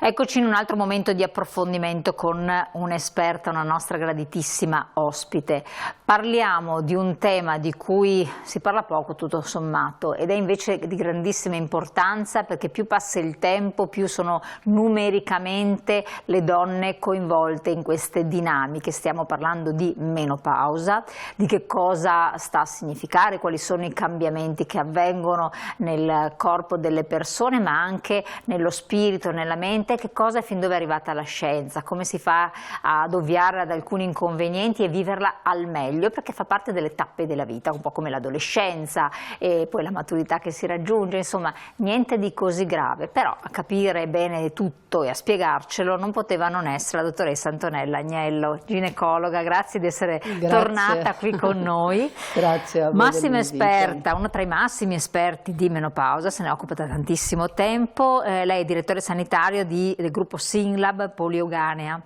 Eccoci in un altro momento di approfondimento con un'esperta, una nostra graditissima ospite. Parliamo di un tema di cui si parla poco tutto sommato ed è invece di grandissima importanza, perché più passa il tempo più sono numericamente le donne coinvolte in queste dinamiche. Stiamo parlando di menopausa, di che cosa sta a significare, quali sono i cambiamenti che avvengono nel corpo delle persone, ma anche nello spirito, nella mente, che cosa e fin dove è arrivata la scienza, come si fa ad ovviare ad alcuni inconvenienti e viverla al meglio, perché fa parte delle tappe della vita, un po' come l'adolescenza e poi la maturità che si raggiunge, insomma niente di così grave. Però a capire bene tutto e a spiegarcelo non poteva non essere la dottoressa Antonella Agnello, ginecologa. Grazie di essere tornata qui con noi. Grazie a voi. Massima esperta, uno tra i massimi esperti di menopausa, se ne occupa da tantissimo tempo. Lei è direttore sanitario del gruppo Synlab Polioganea.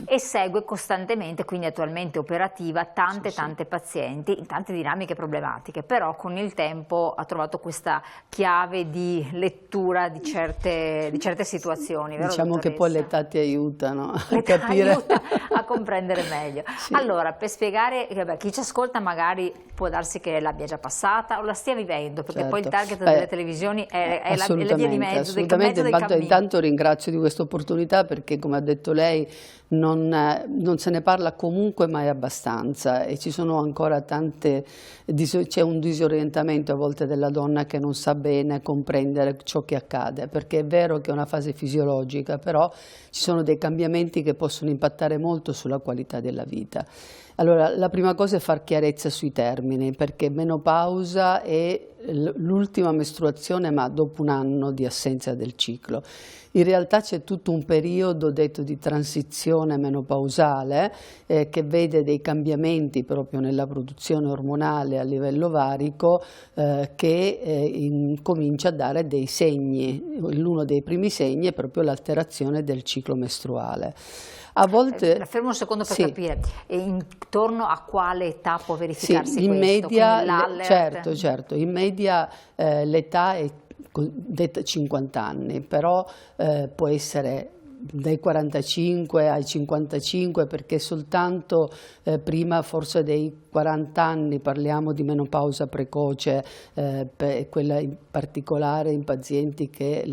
E segue costantemente, quindi attualmente operativa, tante pazienti in tante dinamiche problematiche, però con il tempo ha trovato questa chiave di lettura di certe situazioni, vero, diciamo, dottoressa? che poi l'età ti aiutano a capire, aiuta a comprendere meglio. Sì. Allora, per spiegare, chi ci ascolta magari può darsi che l'abbia già passata o la stia vivendo, perché poi il target delle televisioni è la via di mezzo, del cammino. Intanto ringrazio di questa opportunità, perché come ha detto lei non se ne parla comunque mai abbastanza, e ci sono ancora c'è un disorientamento a volte della donna che non sa bene comprendere ciò che accade, perché è vero che è una fase fisiologica, però ci sono dei cambiamenti che possono impattare molto sulla qualità della vita. Allora, la prima cosa è far chiarezza sui termini, perché menopausa è l'ultima mestruazione, ma dopo un anno di assenza del ciclo. In realtà c'è tutto un periodo detto di transizione menopausale che vede dei cambiamenti proprio nella produzione ormonale a livello ovarico, che comincia a dare dei segni. Uno dei primi segni è proprio l'alterazione del ciclo mestruale. A volte, la fermo un secondo per capire, e intorno a quale età può verificarsi in questo? Media, certo, in media l'età è detta 50 anni, però può essere dai 45 ai 55, perché soltanto prima forse dei 40 anni parliamo di menopausa precoce, quella in particolare in pazienti che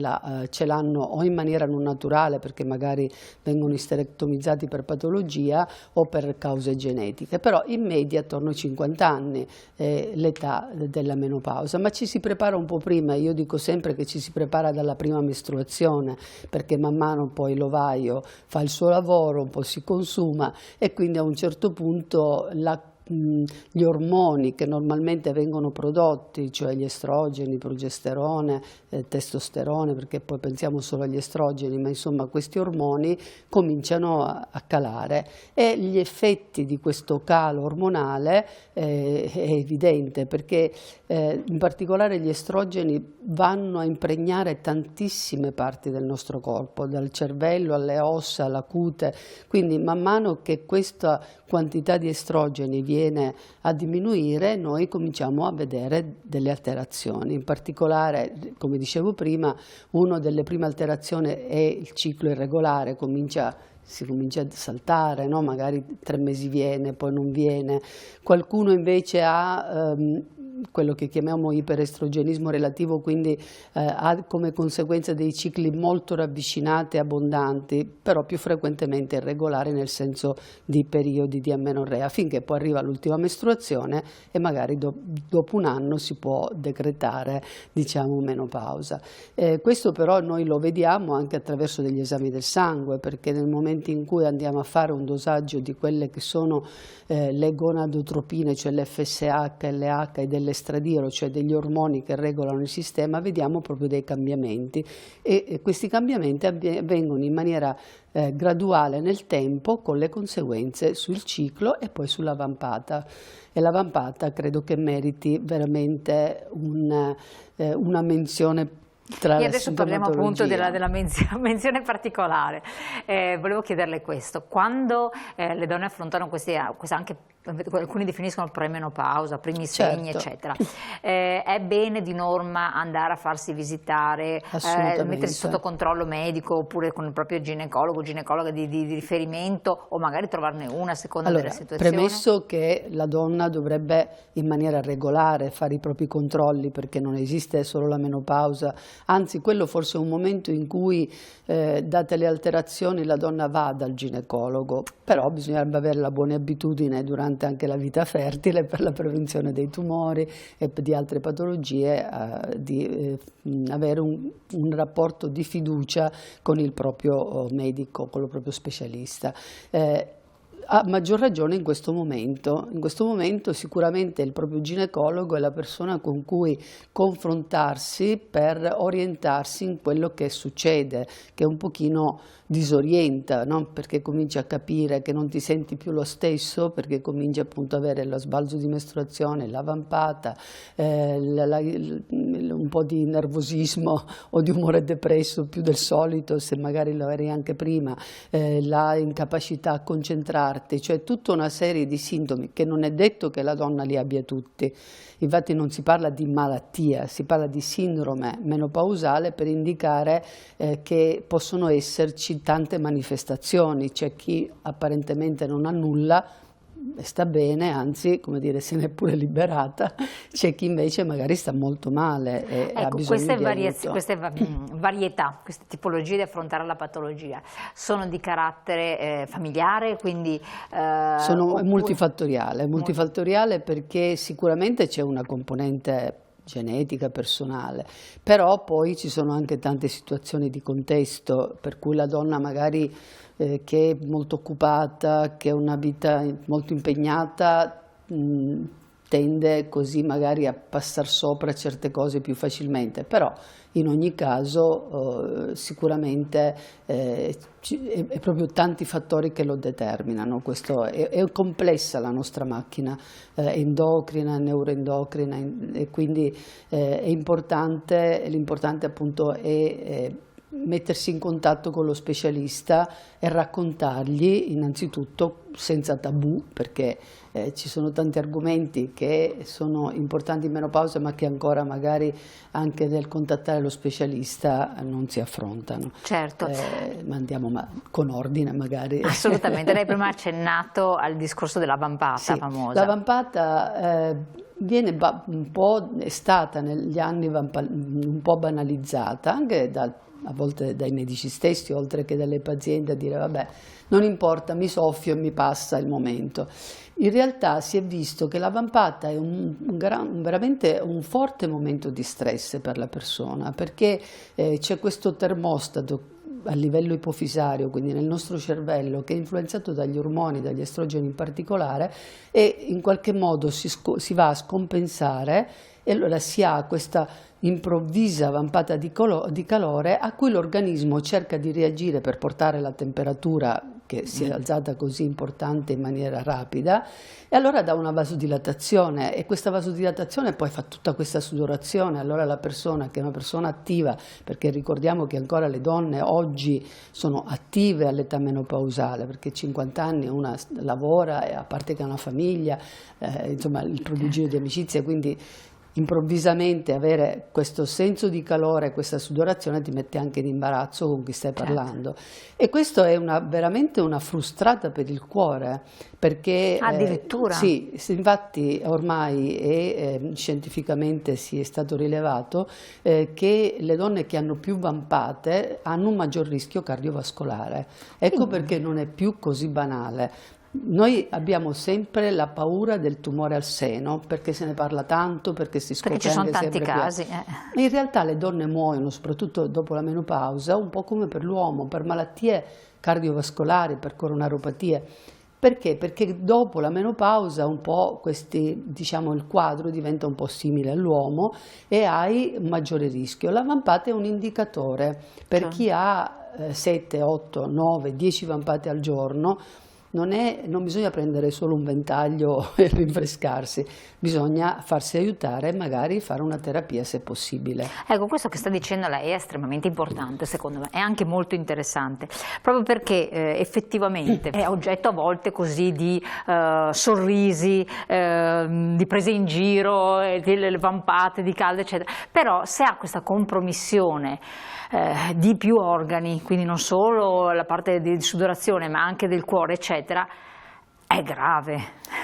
ce l'hanno o in maniera non naturale, perché magari vengono isterectomizzati per patologia o per cause genetiche. Però in media attorno ai 50 anni l'età della menopausa, ma ci si prepara un po' prima. Io dico sempre che ci si prepara dalla prima mestruazione, perché man mano poi l'ovaio fa il suo lavoro, un po' si consuma, e quindi a un certo punto gli ormoni che normalmente vengono prodotti, cioè gli estrogeni, progesterone, testosterone, perché poi pensiamo solo agli estrogeni, ma insomma questi ormoni cominciano a calare, e gli effetti di questo calo ormonale è evidente, perché in particolare gli estrogeni vanno a impregnare tantissime parti del nostro corpo, dal cervello alle ossa, alla cute, quindi man mano che questa quantità di estrogeni viene a diminuire, noi cominciamo a vedere delle alterazioni. In particolare, come dicevo prima, una delle prime alterazioni è il ciclo irregolare, si comincia a saltare, no? Magari 3 mesi viene, poi non viene. Qualcuno invece ha quello che chiamiamo iperestrogenismo relativo, quindi ha come conseguenza dei cicli molto ravvicinati e abbondanti, però più frequentemente irregolari, nel senso di periodi di amenorrea, finché poi arriva l'ultima mestruazione e magari dopo un anno si può decretare, diciamo, menopausa. Questo però noi lo vediamo anche attraverso degli esami del sangue, perché nel momento in cui andiamo a fare un dosaggio di quelle che sono le gonadotropine, cioè l'FSH, LH e dell'estradiolo, cioè degli ormoni che regolano il sistema, vediamo proprio dei cambiamenti, e questi cambiamenti avvengono in maniera graduale nel tempo, con le conseguenze sul ciclo e poi sulla vampata. E la vampata credo che meriti veramente una menzione. E adesso parliamo appunto della menzione particolare. Volevo chiederle questo: quando le donne affrontano questa anche alcuni definiscono premenopausa, primi segni, eccetera. È bene di norma andare a farsi visitare, mettersi sotto controllo medico oppure con il proprio ginecologa di riferimento, o magari trovarne una a seconda della situazione? Premesso che la donna dovrebbe in maniera regolare fare i propri controlli, perché non esiste solo la menopausa, anzi quello forse è un momento in cui date le alterazioni la donna va dal ginecologo, però bisognerebbe avere la buona abitudine durante anche la vita fertile, per la prevenzione dei tumori e di altre patologie, di avere un rapporto di fiducia con il proprio medico, con il proprio specialista. A maggior ragione in questo momento sicuramente il proprio ginecologo è la persona con cui confrontarsi per orientarsi in quello che succede, che un pochino disorienta, no? Perché cominci a capire che non ti senti più lo stesso, perché cominci appunto ad avere lo sbalzo di mestruazione, la vampata, un po' di nervosismo o di umore depresso più del solito, se magari lo eri anche prima, la incapacità a concentrarti, cioè tutta una serie di sintomi che non è detto che la donna li abbia tutti. Infatti non si parla di malattia, si parla di sindrome menopausale per indicare che possono esserci tante manifestazioni. C'è chi apparentemente non ha nulla e sta bene, anzi, come dire, se n'è pure liberata, c'è chi invece magari sta molto male e ha bisogno di aiuto. Queste varietà, queste tipologie di affrontare la patologia sono di carattere familiare, quindi sono multifattoriale perché sicuramente c'è una componente genetica, personale, però poi ci sono anche tante situazioni di contesto per cui la donna magari che è molto occupata, che ha una vita molto impegnata, tende così magari a passare sopra certe cose più facilmente, però in ogni caso sicuramente è proprio tanti fattori che lo determinano. Questo è complessa la nostra macchina endocrina, neuroendocrina, e quindi l'importante appunto è mettersi in contatto con lo specialista e raccontargli innanzitutto senza tabù, perché ci sono tanti argomenti che sono importanti in menopausa ma che ancora magari anche nel contattare lo specialista non si affrontano. Certo. Ma andiamo con ordine magari. Assolutamente, lei prima ha accennato al discorso della vampata famosa. La vampata è stata negli anni un po' banalizzata, anche a volte dai medici stessi, oltre che dalle pazienti, a dire vabbè, non importa, mi soffio e mi passa il momento. In realtà si è visto che la vampata è veramente un forte momento di stress per la persona, perché c'è questo termostato a livello ipofisario, quindi nel nostro cervello, che è influenzato dagli ormoni, dagli estrogeni in particolare, e in qualche modo si va a scompensare, e allora si ha questa improvvisa vampata di calore a cui l'organismo cerca di reagire per portare la temperatura, che si è alzata così importante, in maniera rapida, e allora dà una vasodilatazione, e questa vasodilatazione poi fa tutta questa sudorazione. Allora la persona, che è una persona attiva, perché ricordiamo che ancora le donne oggi sono attive all'età menopausale, perché 50 anni una lavora, a parte che ha una famiglia, insomma il prodigio di amicizia, quindi improvvisamente avere questo senso di calore, questa sudorazione, ti mette anche in imbarazzo con chi stai parlando. E questo è veramente una frustrata per il cuore, perché addirittura sì, infatti ormai scientificamente si è stato rilevato che le donne che hanno più vampate hanno un maggior rischio cardiovascolare. Ecco perché non è più così banale. Noi abbiamo sempre la paura del tumore al seno, perché se ne parla tanto, perché si scopre perché ci sono tanti casi. In realtà le donne muoiono, soprattutto dopo la menopausa, un po' come per l'uomo, per malattie cardiovascolari, per coronaropatie. Perché? Perché dopo la menopausa un po' il quadro diventa un po' simile all'uomo e hai un maggiore rischio. La vampata è un indicatore per chi ha 7, 8, 9, 10 vampate al giorno. non bisogna prendere solo un ventaglio e rinfrescarsi, bisogna farsi aiutare e magari fare una terapia se possibile. Ecco, questo che sta dicendo lei è estremamente importante, secondo me, è anche molto interessante, proprio perché effettivamente è oggetto a volte così di sorrisi, di prese in giro, di vampate, di calde, eccetera, però se ha questa compromissione di più organi, quindi non solo la parte di sudorazione ma anche del cuore, eccetera, è grave.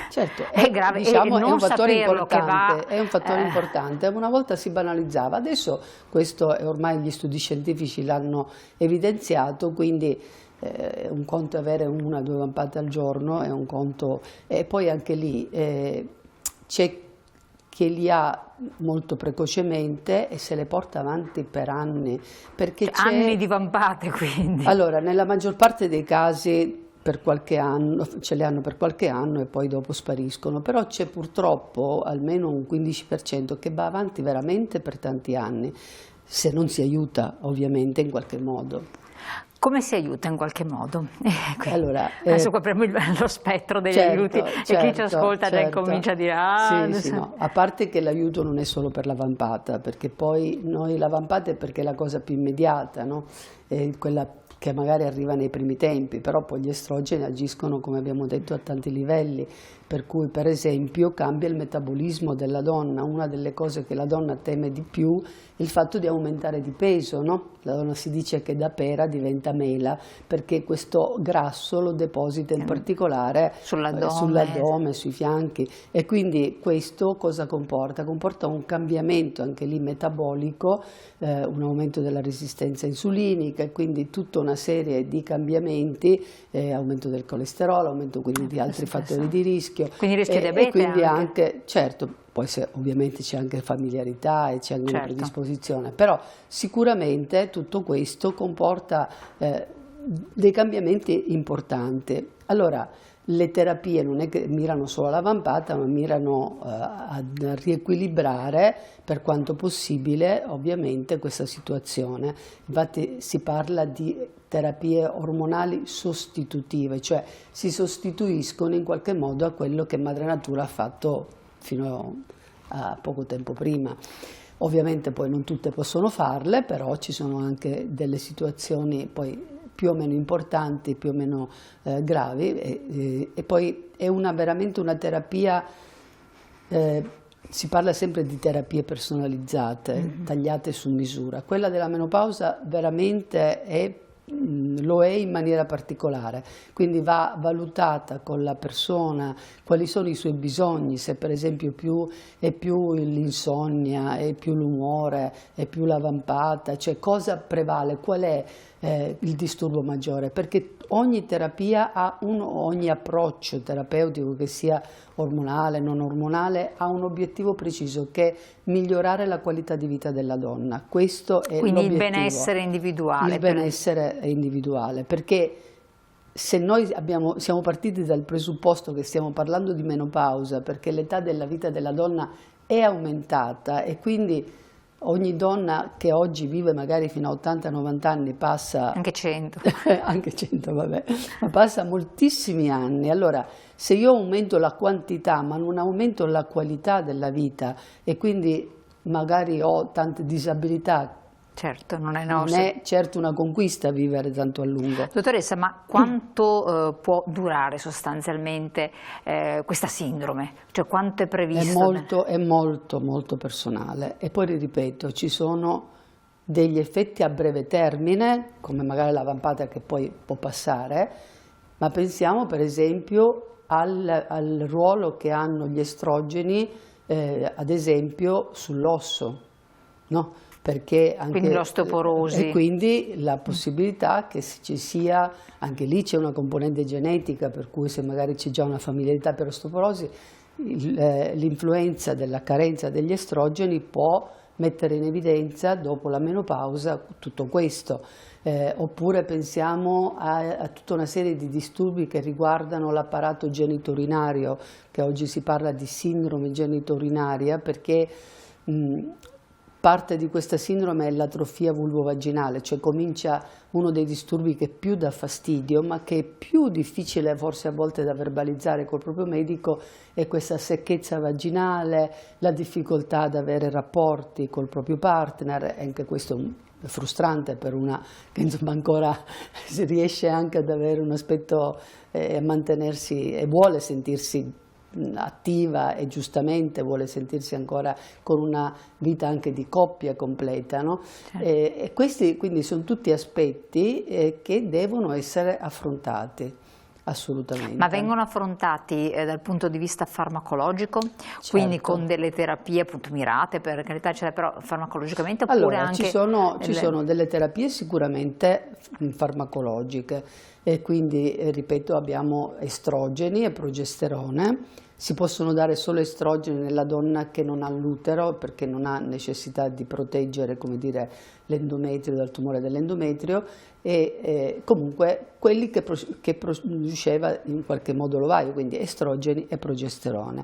Certo, è grave, diciamo, e non è un fattore saperlo importante, è un fattore importante. Una volta si banalizzava, adesso questo ormai gli studi scientifici l'hanno evidenziato, quindi un conto è avere 1 o 2 vampate al giorno, è un conto, e poi anche lì c'è che li ha molto precocemente e se le porta avanti per anni. Perché anni di vampate, quindi. Allora, nella maggior parte dei casi per qualche anno, ce le hanno per qualche anno e poi dopo spariscono, però c'è purtroppo almeno un 15% che va avanti veramente per tanti anni, se non si aiuta ovviamente in qualche modo. Come si aiuta in qualche modo? Allora, adesso apriamo lo spettro degli aiuti e chi ci ascolta già incomincia a dire sì, no. A parte che l'aiuto non è solo per la vampata, perché poi la vampata è perché è la cosa più immediata, no? È quella che magari arriva nei primi tempi, però poi gli estrogeni agiscono, come abbiamo detto, a tanti livelli, per cui per esempio cambia il metabolismo della donna. Una delle cose che la donna teme di più è il fatto di aumentare di peso, no? La donna si dice che da pera diventa mela perché questo grasso lo deposita in particolare sull'addome, sui fianchi, e quindi questo cosa comporta? Comporta un cambiamento anche lì metabolico, un aumento della resistenza insulinica e quindi tutta una serie di cambiamenti, aumento del colesterolo, aumento quindi di altri fattori di rischio. Quindi rischio diabete e quindi anche, certo, poi ovviamente c'è anche familiarità e c'è anche una predisposizione, però sicuramente tutto questo comporta dei cambiamenti importanti. Allora, le terapie non è che mirano solo alla vampata, ma mirano a riequilibrare per quanto possibile ovviamente questa situazione. Infatti si parla di terapie ormonali sostitutive, cioè si sostituiscono in qualche modo a quello che Madre Natura ha fatto fino a poco tempo prima. Ovviamente poi non tutte possono farle, però ci sono anche delle situazioni poi più o meno importanti, più o meno gravi, e poi è veramente una terapia, si parla sempre di terapie personalizzate, tagliate su misura. Quella della menopausa veramente lo è in maniera particolare, quindi va valutata con la persona quali sono i suoi bisogni, se per esempio è più l'insonnia, è più l'umore, è più la vampata, cioè cosa prevale, qual è il disturbo maggiore, perché ogni terapia ogni approccio terapeutico, che sia ormonale, non ormonale, ha un obiettivo preciso, che è migliorare la qualità di vita della donna. Questo è quindi l'obiettivo. Il benessere individuale. Il benessere individuale, perché se noi siamo partiti dal presupposto che stiamo parlando di menopausa, perché l'età della vita della donna è aumentata e quindi ogni donna che oggi vive magari fino a 80-90 anni passa... Anche 100. anche 100, vabbè, ma passa moltissimi anni. Allora, se io aumento la quantità ma non aumento la qualità della vita e quindi magari ho tante disabilità, certo, non è certo una conquista vivere tanto a lungo. Dottoressa, ma quanto può durare sostanzialmente questa sindrome? Cioè quanto è previsto? È molto, molto personale. E poi ripeto, ci sono degli effetti a breve termine, come magari la vampata che poi può passare, ma pensiamo per esempio al ruolo che hanno gli estrogeni, ad esempio, sull'osso, no? Perché anche, quindi l'osteoporosi. E quindi la possibilità che ci sia, anche lì c'è una componente genetica, per cui se magari c'è già una familiarità per osteoporosi, l'influenza della carenza degli estrogeni può mettere in evidenza dopo la menopausa tutto questo. Oppure pensiamo a tutta una serie di disturbi che riguardano l'apparato genitourinario, che oggi si parla di sindrome genitourinaria, perché parte di questa sindrome è l'atrofia vulvovaginale, cioè comincia uno dei disturbi che più dà fastidio, ma che è più difficile forse a volte da verbalizzare col proprio medico, è questa secchezza vaginale, la difficoltà ad avere rapporti col proprio partner, e anche questo è frustrante per una che insomma ancora si riesce anche ad avere un aspetto, a mantenersi e vuole sentirsi attiva e giustamente vuole sentirsi ancora con una vita anche di coppia completa, no? Certo. E questi quindi sono tutti aspetti che devono essere affrontati. Assolutamente. Ma vengono affrontati dal punto di vista farmacologico, certo. Quindi con delle terapie appunto mirate, per carità, però farmacologicamente, oppure allora, anche... ci sono delle terapie sicuramente farmacologiche, e quindi, ripeto, abbiamo estrogeni e progesterone. Si possono dare solo estrogeni nella donna che non ha l'utero, perché non ha necessità di proteggere, come dire, l'endometrio dal tumore dell'endometrio, e comunque quelli che produceva in qualche modo l'ovaio, quindi estrogeni e progesterone.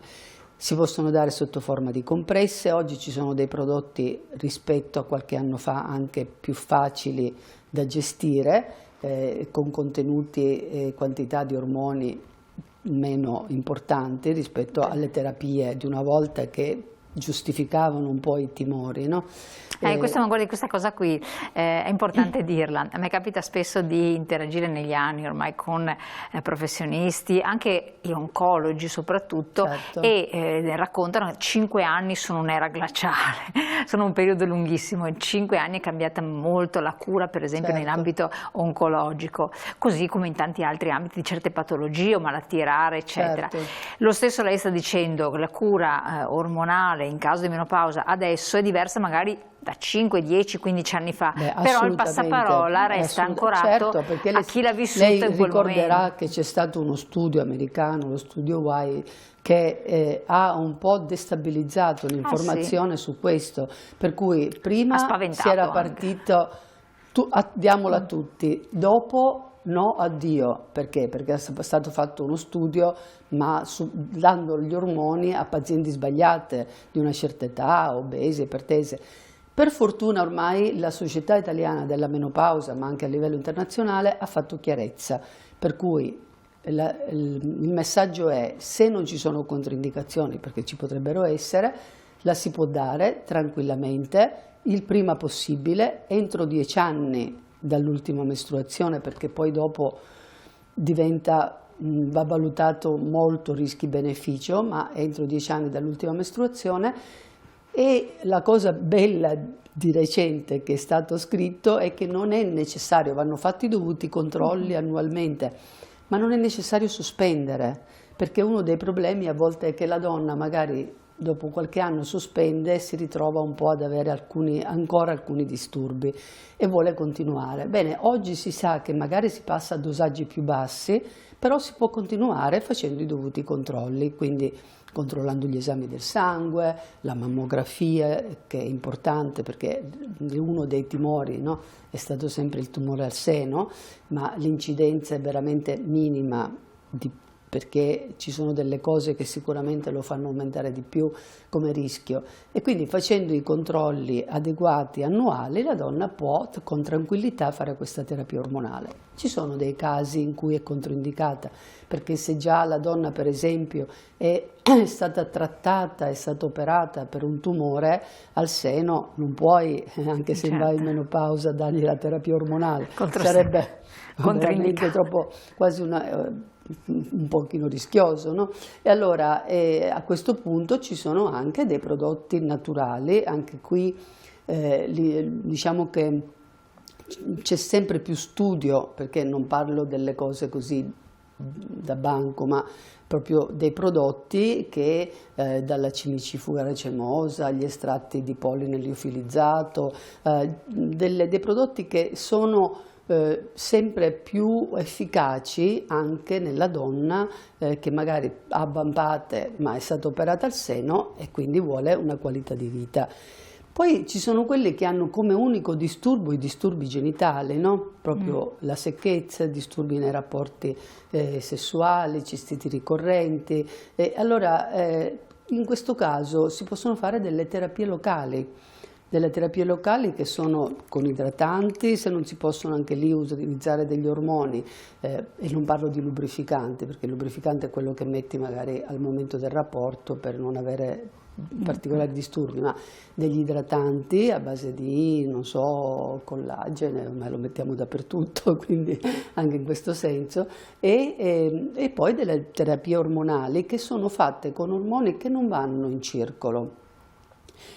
Si possono dare sotto forma di compresse. Oggi ci sono dei prodotti rispetto a qualche anno fa anche più facili da gestire, con contenuti e quantità di ormoni meno importanti rispetto alle terapie di una volta che giustificavano un po' i timori, no? Guardi, questa cosa qui è importante dirla. A me capita spesso di interagire negli anni ormai con professionisti, anche gli oncologi soprattutto, certo. E raccontano che 5 anni sono un'era glaciale, sono un periodo lunghissimo. In 5 anni è cambiata molto la cura, per esempio, certo. Nell'ambito oncologico, così come in tanti altri ambiti di certe patologie o malattie rare, eccetera. Certo. Lo stesso lei sta dicendo che la cura ormonale in caso di menopausa adesso è diversa magari da 5, 10, 15 anni fa, però il passaparola resta ancorato, certo, a chi l'ha vissuto in quel momento. Lei ricorderà che c'è stato uno studio americano, lo studio Y, che ha un po' destabilizzato l'informazione su questo, per cui prima si era partito, diamola a tutti, dopo no addio. Perché? Perché è stato fatto uno studio ma dando gli ormoni a pazienti sbagliate di una certa età, obesi, ipertese. Per fortuna ormai la Società Italiana della Menopausa, ma anche a livello internazionale, ha fatto chiarezza, per cui il messaggio è: se non ci sono controindicazioni, perché ci potrebbero essere, la si può dare tranquillamente il prima possibile, entro 10 anni dall'ultima mestruazione, perché poi dopo va valutato molto rischi-beneficio, ma entro 10 anni dall'ultima mestruazione. E la cosa bella di recente che è stato scritto è che non è necessario, vanno fatti i dovuti controlli annualmente, ma non è necessario sospendere, perché uno dei problemi a volte è che la donna magari dopo qualche anno sospende e si ritrova un po' ad avere ancora alcuni disturbi e vuole continuare. Bene, oggi si sa che magari si passa a dosaggi più bassi, però si può continuare facendo i dovuti controlli, quindi controllando gli esami del sangue, la mammografia, che è importante perché uno dei timori, no, è stato sempre il tumore al seno, ma l'incidenza è veramente minima perché ci sono delle cose che sicuramente lo fanno aumentare di più come rischio, e quindi facendo i controlli adeguati annuali la donna può con tranquillità fare questa terapia ormonale. Ci sono dei casi in cui è controindicata, perché se già la donna per esempio è stata trattata, è stata operata per un tumore al seno, non puoi, anche se vai in menopausa, dargli la terapia ormonale, sarebbe veramente troppo, quasi un pochino rischioso, no? E allora a questo punto ci sono anche dei prodotti naturali, anche qui diciamo che c'è sempre più studio, perché non parlo delle cose così da banco, ma proprio dei prodotti che dalla cimicifuga racemosa agli estratti di polline liofilizzato, dei prodotti che sono sempre più efficaci anche nella donna che magari ha vampate ma è stata operata al seno e quindi vuole una qualità di vita. Poi ci sono quelli che hanno come unico disturbo i disturbi genitali, no? Proprio la secchezza, disturbi nei rapporti sessuali, cistiti ricorrenti. Allora in questo caso si possono fare delle terapie locali. delle terapie locali che sono con idratanti, se non si possono anche lì utilizzare degli ormoni, e non parlo di lubrificanti, perché il lubrificante è quello che metti magari al momento del rapporto per non avere particolari disturbi, ma degli idratanti a base di, non so, collagene, ma lo mettiamo dappertutto, quindi anche in questo senso, e poi delle terapie ormonali che sono fatte con ormoni che non vanno in circolo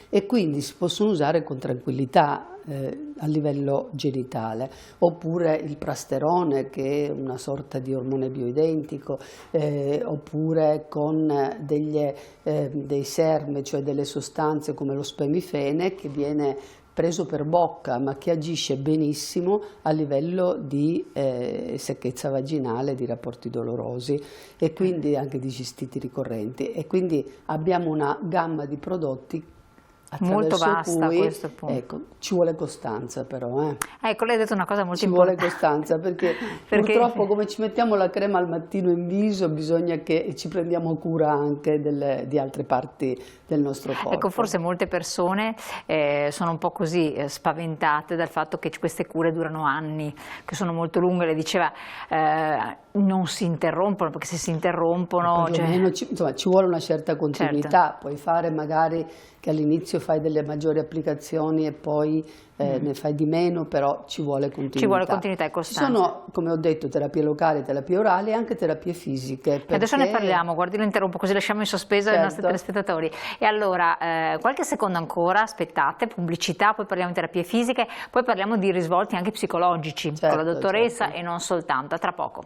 e quindi si possono usare con tranquillità a livello genitale, oppure il prasterone, che è una sorta di ormone bioidentico, oppure con dei serme, cioè delle sostanze come lo spemifene, che viene preso per bocca ma che agisce benissimo a livello di secchezza vaginale, di rapporti dolorosi e quindi anche di cistiti ricorrenti, e quindi abbiamo una gamma di prodotti molto vasta, cui, questo punto. Ecco, ci vuole costanza però. Ecco, lei ha detto una cosa molto ci importante. Ci vuole costanza perché purtroppo come ci mettiamo la crema al mattino in viso bisogna che ci prendiamo cura anche di altre parti del nostro corpo. Ecco, forse molte persone sono un po' così spaventate dal fatto che queste cure durano anni, che sono molto lunghe, le diceva non si interrompono, perché se si interrompono... Insomma, ci vuole una certa continuità, certo. Puoi fare magari che all'inizio fai delle maggiori applicazioni e poi ne fai di meno, però ci vuole continuità. Ci vuole continuità e costanza. Ci sono, come ho detto, terapie locali, terapie orali e anche terapie fisiche. Perché... Adesso ne parliamo, guardi, lo interrompo così lasciamo in sospeso i nostri telespettatori. E allora, qualche secondo ancora, aspettate, pubblicità, poi parliamo di terapie fisiche, poi parliamo di risvolti anche psicologici con la dottoressa e non soltanto. A tra poco.